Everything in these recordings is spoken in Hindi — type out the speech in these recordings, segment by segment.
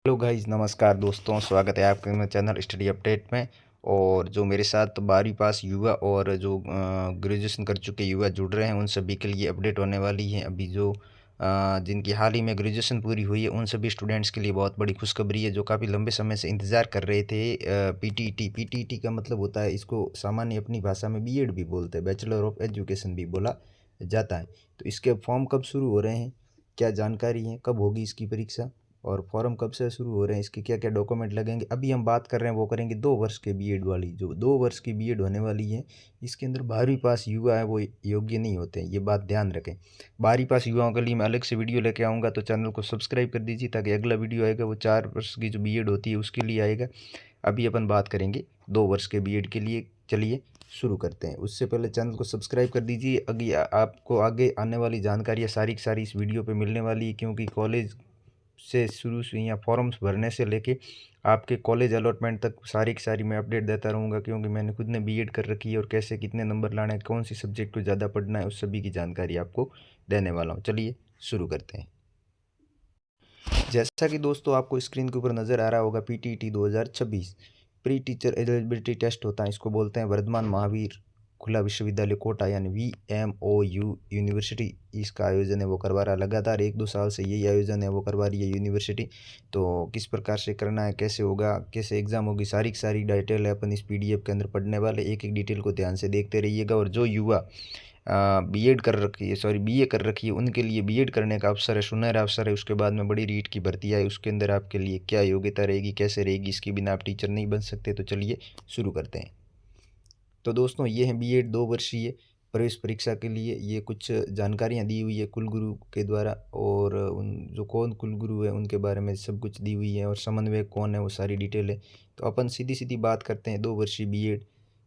हेलो गाइस, नमस्कार दोस्तों, स्वागत है आपके मेरे चैनल स्टडी अपडेट में। और जो मेरे साथ 12वीं पास युवा और जो ग्रेजुएशन कर चुके युवा जुड़ रहे हैं उन सभी के लिए अपडेट होने वाली है। अभी जो जिनकी हाल ही में ग्रेजुएशन पूरी हुई है उन सभी स्टूडेंट्स के लिए बहुत बड़ी खुशखबरी है, जो काफ़ी लंबे समय से इंतज़ार कर रहे थे। पीटीईटी का मतलब होता है, इसको सामान्य अपनी भाषा में बीएड भी बोलते हैं, बैचलर ऑफ एजुकेशन भी बोला जाता है। तो इसके फॉर्म कब शुरू हो रहे हैं, क्या जानकारी है, कब होगी इसकी परीक्षा और फॉर्म कब से शुरू हो रहे हैं, इसके क्या क्या डॉक्यूमेंट लगेंगे, अभी हम बात कर रहे हैं वो करेंगे 2 वर्ष के बीएड वाली। जो 2 वर्ष की बीएड होने वाली है, इसके अंदर 12वीं पास युवा है वो योग्य नहीं होते हैं, ये बात ध्यान रखें। 12वीं पास युवाओं के लिए मैं अलग से वीडियो लेके आऊँगा, तो चैनल को सब्सक्राइब कर दीजिए ताकि अगला वीडियो आएगा वो 4 वर्ष की जो बीएड होती है उसके लिए आएगा। अभी अपन बात करेंगे 2 वर्ष के बीएड के लिए। चलिए शुरू करते हैं। उससे पहले चैनल को सब्सक्राइब कर दीजिए। अभी आपको आगे आने वाली जानकारियाँ सारी की सारी इस वीडियो पे मिलने वाली है, क्योंकि कॉलेज से शुरू से यहाँ फॉर्म्स भरने से लेके आपके कॉलेज अलॉटमेंट तक सारी की सारी मैं अपडेट देता रहूँगा, क्योंकि मैंने खुद ने बीएड कर रखी है और कैसे कितने नंबर लाने हैं, कौन सी सब्जेक्ट को ज़्यादा पढ़ना है, उस सभी की जानकारी आपको देने वाला हूँ। चलिए शुरू करते हैं। जैसा कि दोस्तों आपको स्क्रीन के ऊपर नज़र आ रहा होगा, PTET 2026 pre teacher eligibility test होता है, इसको बोलते हैं वर्धमान महावीर खुला विश्वविद्यालय कोटा यानी VMOU यूनिवर्सिटी इसका आयोजन है वो करवा रहा है। लगातार 1-2 साल से यही आयोजन है वो करवा रही है यूनिवर्सिटी। तो किस प्रकार से करना है, कैसे होगा, कैसे एग्ज़ाम होगी, सारी की सारी डिटेल है अपन इस PDF के अंदर पढ़ने वाले। एक एक डिटेल को ध्यान से देखते रहिएगा। और जो युवा बीएड कर रखी है, सॉरी बीए कर रखी है, उनके लिए बीएड करने का अवसर है, सुनहरा अवसर है। उसके बाद में बड़ी रीट की भर्ती है, उसके अंदर आपके लिए क्या योग्यता रहेगी, कैसे रहेगी, इसके बिना आप टीचर नहीं बन सकते। तो चलिए शुरू करते हैं। तो दोस्तों ये है बीएड 2 वर्षीय प्रवेश परीक्षा के लिए ये कुछ जानकारियाँ दी हुई है कुलगुरु के द्वारा, और उन जो कौन कुलगुरु है उनके बारे में सब कुछ दी हुई है, और समन्वयक कौन है वो सारी डिटेल है। तो अपन सीधी सीधी बात करते हैं 2 वर्षीय बीएड।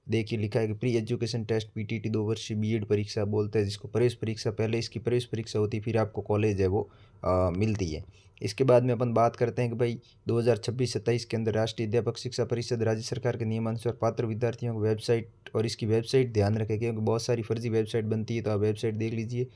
देखिए लिखा है कि प्री एजुकेशन टेस्ट पीटीटी 2 वर्षीय बीएड परीक्षा बोलते हैं, जिसको प्रवेश परीक्षा, पहले इसकी प्रवेश परीक्षा होती है, फिर आपको कॉलेज है वो मिलती है। इसके बाद में अपन बात करते हैं कि भाई 2026-27 के अंदर राष्ट्रीय अध्यापक शिक्षा परिषद राज्य सरकार के नियमानुसार पात्र विद्यार्थियों को वेबसाइट, और इसकी वेबसाइट ध्यान रखें क्योंकि बहुत सारी फर्जी वेबसाइट बनती है, तो आप वेबसाइट देख लीजिए।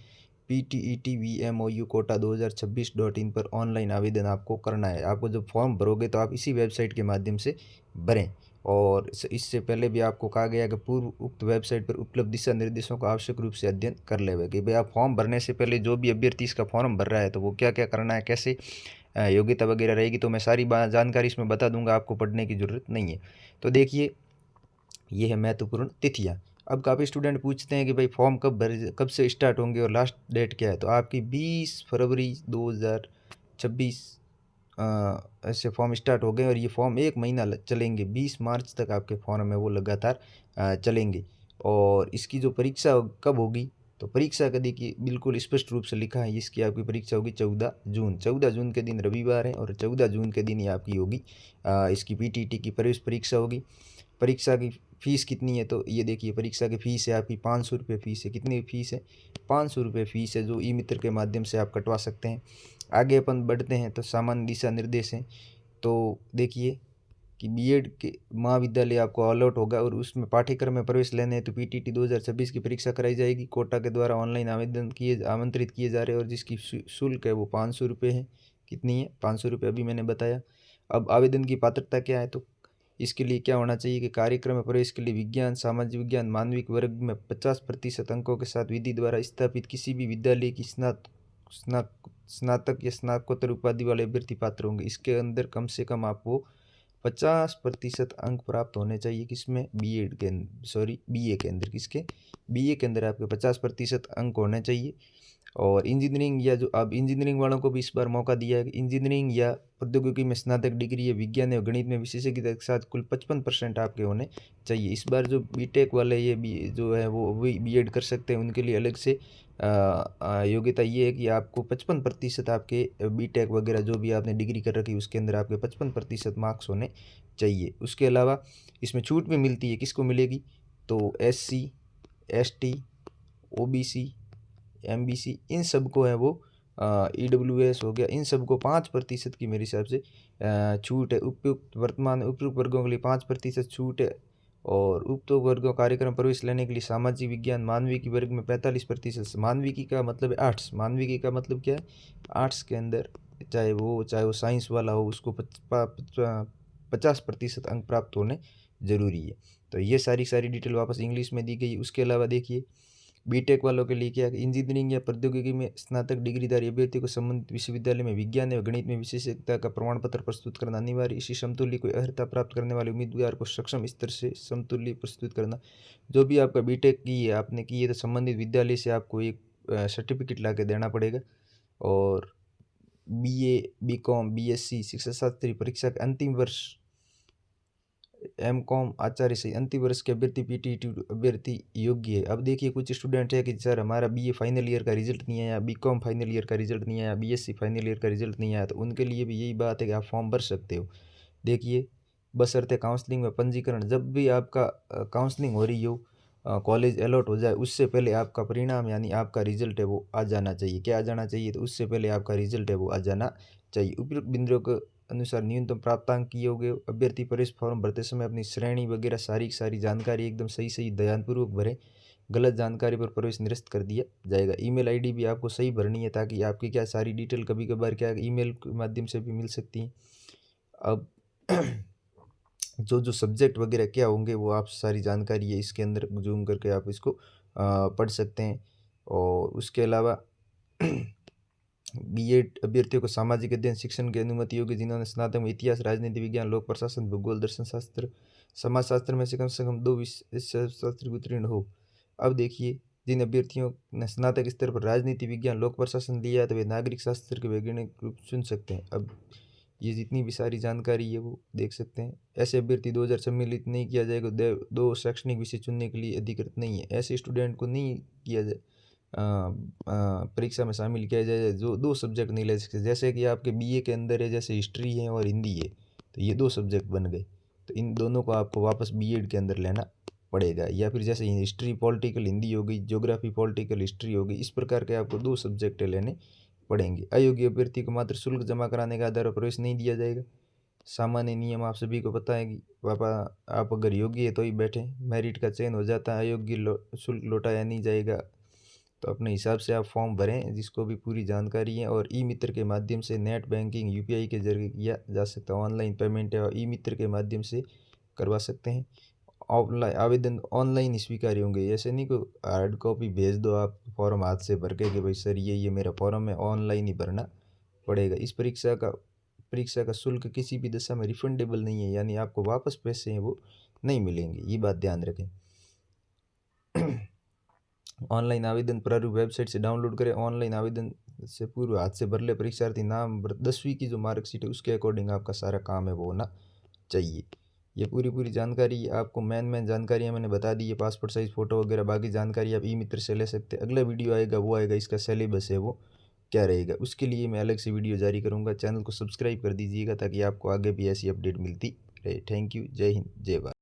PTET VMOU कोटा 2026.in पर ऑनलाइन आवेदन आपको करना है। आपको जब फॉर्म भरोगे तो आप इसी वेबसाइट के माध्यम से भरें। और इससे पहले भी आपको कहा गया कि पूर्व उक्त वेबसाइट पर उपलब्ध दिशा निर्देशों का आवश्यक रूप से अध्ययन कर लेवे कि भाई आप फॉर्म भरने से पहले जो भी अभ्यर्थी इसका फॉर्म भर रहा है तो वो क्या क्या करना है, कैसे योग्यता वगैरह रहेगी, तो मैं सारी जानकारी इसमें बता दूंगा, आपको पढ़ने की ज़रूरत नहीं है। तो देखिए ये है महत्वपूर्ण तिथियाँ। अब काफ़ी स्टूडेंट पूछते हैं कि भाई फॉर्म कब से स्टार्ट होंगे और लास्ट डेट क्या है। तो आपकी 20 फरवरी 2026 ऐसे फॉर्म स्टार्ट हो गए, और ये फॉर्म 1 महीना चलेंगे। 20 मार्च तक आपके फॉर्म है वो लगातार चलेंगे। और इसकी जो परीक्षा कब होगी, तो परीक्षा का देखिए बिल्कुल स्पष्ट रूप से लिखा है, इसकी आपकी परीक्षा होगी 14 जून। 14 जून के दिन रविवार है, और 14 जून के दिन ही आपकी होगी इसकी पीटीटी की प्रवेश परीक्षा होगी। परीक्षा की फ़ीस कितनी है, तो ये देखिए परीक्षा की फ़ीस है आपकी 500 रुपये फ़ीस है। कितनी फ़ीस है, 500 रुपये फ़ीस है, जो ई मित्र के माध्यम से आप कटवा सकते हैं। आगे अपन बढ़ते हैं तो सामान्य दिशा निर्देश हैं। तो देखिए कि बीएड के महाविद्यालय आपको अलॉट होगा, और उसमें पाठ्यक्रम में प्रवेश लेने हैं तो पीटीटी 2026 की परीक्षा कराई जाएगी। कोटा के द्वारा ऑनलाइन आवेदन आमंत्रित किए जा रहे हैं, और जिसकी शुल्क है वो 500 रुपये है। कितनी है, 500 रुपये अभी मैंने बताया। अब आवेदन की पात्रता क्या है, तो इसके लिए क्या होना चाहिए कि कार्यक्रम में प्रवेश के लिए विज्ञान, सामाजिक विज्ञान, मानविक वर्ग में 50% अंकों के साथ विधि द्वारा स्थापित किसी भी विद्यालय की स्नातक या स्नातकोत्तर उपाधि वाले अभ्यर्थी पात्र होंगे। इसके अंदर कम से कम आपको 50% अंक प्राप्त होने चाहिए। किसमें, बीएड के, सॉरी बीए के अंदर, किसके, बीए के अंदर आपके 50% अंक होने चाहिए। और इंजीनियरिंग, या जो अब इंजीनियरिंग वालों को भी इस बार मौका दिया है कि इंजीनियरिंग या प्रौद्योगिकी में स्नातक डिग्री या विज्ञान या गणित में विशेषज्ञता के साथ कुल 55% आपके होने चाहिए। इस बार जो बीटेक वाले ये भी जो है वो भी बीएड कर सकते हैं, उनके लिए अलग से योग्यता ये है कि आपको 55% आपके बीटेक वगैरह जो भी आपने डिग्री कर रखी है उसके अंदर आपके 55% मार्क्स होने चाहिए। उसके अलावा इसमें छूट भी मिलती है, किसको मिलेगी, तो SC ST OBC MBC इन सब को है वो EWS हो गया, इन सब को 5% की मेरे हिसाब से छूट है। उपयुक्त वर्तमान उपयुक्त वर्गों के लिए 5% छूट है। और उपयुक्त वर्गों कार्यक्रम प्रवेश लेने के लिए सामाजिक विज्ञान मानविकी वर्ग में 45%। मानविकी का मतलब है आर्ट्स, मानविकी का मतलब क्या है, आर्ट्स के अंदर चाहे वो साइंस वाला हो, उसको 50% अंक प्राप्त होने ज़रूरी है। तो ये सारी डिटेल वापस इंग्लिश में दी गई। उसके अलावा देखिए बीटेक वालों के लिए क्या है, इंजीनियरिंग या प्रौद्योगिकी में स्नातक डिग्रीधारी अभ्यर्थी को संबंधित विश्वविद्यालय में विज्ञान एवं गणित में विशेषज्ञता का प्रमाण पत्र प्रस्तुत करना अनिवार्य। इसी समतुल्य कोई अर्हता प्राप्त करने वाले उम्मीदवार को सक्षम स्तर से समतुल्य प्रस्तुत करना। जो भी आपका बीटेक की है, आपने की है, तो संबंधित विद्यालय से आपको एक सर्टिफिकेट ला के देना पड़ेगा। और बीए, बीकॉम, बीएससी शिक्षा शास्त्री परीक्षा के अंतिम वर्ष, एमकॉम आचार्य से अंतिम वर्ष के अभ्यर्थी पीटीईटी अभ्यर्थी योग्य है। अब देखिए कुछ स्टूडेंट है कि सर हमारा बीए फाइनल ईयर का रिजल्ट नहीं आया, बीकॉम फाइनल ईयर का रिजल्ट नहीं आया, बीएससी फाइनल ईयर का रिजल्ट नहीं आया, तो उनके लिए भी यही बात है कि आप फॉर्म भर सकते हो। देखिए बशर्ते काउंसलिंग में पंजीकरण, जब भी आपका काउंसलिंग हो रही हो, कॉलेज अलॉट हो जाए, उससे पहले आपका परिणाम यानी आपका रिजल्ट है वो आ जाना चाहिए। क्या आ जाना चाहिए? तो उससे पहले आपका रिजल्ट है वो आ जाना चाहिए। उपयुक्त बिंदुओं के अनुसार न्यूनतम प्राप्तांक किए होंगे। अभ्यर्थी प्रवेश फॉर्म भरते समय अपनी श्रेणी वगैरह सारी जानकारी एकदम सही ध्यानपूर्वक भरें। गलत जानकारी पर प्रवेश निरस्त कर दिया जाएगा। ईमेल आईडी भी आपको सही भरनी है, ताकि आपकी क्या सारी डिटेल कभी कभार क्या ईमेल के माध्यम से भी मिल सकती हैं। अब जो सब्जेक्ट वगैरह क्या होंगे वो आप सारी जानकारी है इसके अंदर जूम करके आप इसको पढ़ सकते हैं। और उसके अलावा बीएड अभ्यर्थियों को सामाजिक अध्ययन शिक्षण की अनुमति होगी जिन्होंने स्नातक में इतिहास, राजनीति विज्ञान, लोक प्रशासन, भूगोल, दर्शन शास्त्र, समाजशास्त्र में से कम 2 विषय शास्त्र उत्तीर्ण हो। अब देखिए जिन अभ्यर्थियों ने स्नातक स्तर पर राजनीति विज्ञान, लोक प्रशासन लिया है तो वे नागरिक शास्त्र के वैज्ञानिक रूप चुन सकते हैं। अब ये जितनी भी सारी जानकारी है वो देख सकते हैं। ऐसे अभ्यर्थी 2000 सम्मिलित नहीं किया जाएगा। 2 शैक्षणिक विषय चुनने के लिए अधिकृत नहीं है। ऐसे स्टूडेंट को नहीं किया जाए परीक्षा में शामिल किया जाए जो 2 सब्जेक्ट नहीं ले सकते। जैसे कि आपके बीए के अंदर है, जैसे हिस्ट्री है और हिंदी है, तो ये 2 सब्जेक्ट बन गए, तो इन दोनों को आपको वापस बीएड के अंदर लेना पड़ेगा। या फिर जैसे हिस्ट्री पॉलिटिकल हिंदी हो गई, ज्योग्राफी पॉलिटिकल हिस्ट्री हो गई, इस प्रकार के आपको 2 सब्जेक्ट लेने पड़ेंगे। अयोग्य अभ्यर्थी को मात्र शुल्क जमा कराने के आधार पर प्रवेश नहीं दिया जाएगा। सामान्य नियम आप सभी को पता है कि पापा आप अगर योग्य है तो ही बैठें। मेरिट का चयन हो जाता है, अयोग्य शुल्क लौटाया नहीं जाएगा। तो अपने हिसाब से आप फॉर्म भरें जिसको भी पूरी जानकारी है। और ई मित्र के माध्यम से नेट बैंकिंग यूपीआई के जरिए किया जा सकता है। ऑनलाइन पेमेंट है ई मित्र के माध्यम से करवा सकते हैं। ऑफलाइन आवेदन ऑनलाइन स्वीकार होंगे। ऐसे नहीं को हार्ड कॉपी भेज दो आप फॉर्म हाथ से भर के कि भाई सर ये मेरा फॉर्म है, ऑनलाइन ही भरना पड़ेगा। इस परीक्षा का शुल्क किसी भी दशा में रिफंडेबल नहीं है, यानी आपको वापस पैसे हैं वो नहीं मिलेंगे, ये बात ध्यान रखें। ऑनलाइन आवेदन प्रारूप वेबसाइट से डाउनलोड करें। ऑनलाइन आवेदन से पूर्व हाथ से भर ले। परीक्षार्थी नाम 10वीं की जो मार्कशीट है उसके अकॉर्डिंग आपका सारा काम है वो होना चाहिए। ये पूरी जानकारी आपको मेन जानकारियाँ मैंने बता दी है। पासपोर्ट साइज़ फ़ोटो वगैरह बाकी जानकारी आप ई मित्र से ले सकते हैं। अगला वीडियो आएगा वो आएगा इसका सिलेबस है वो क्या रहेगा, उसके लिए मैं अलग से वीडियो जारी करूँगा। चैनल को सब्सक्राइब कर दीजिएगा ताकि आपको आगे भी ऐसी अपडेट मिलती रहे। Thank you. जय हिंद, जय भारत।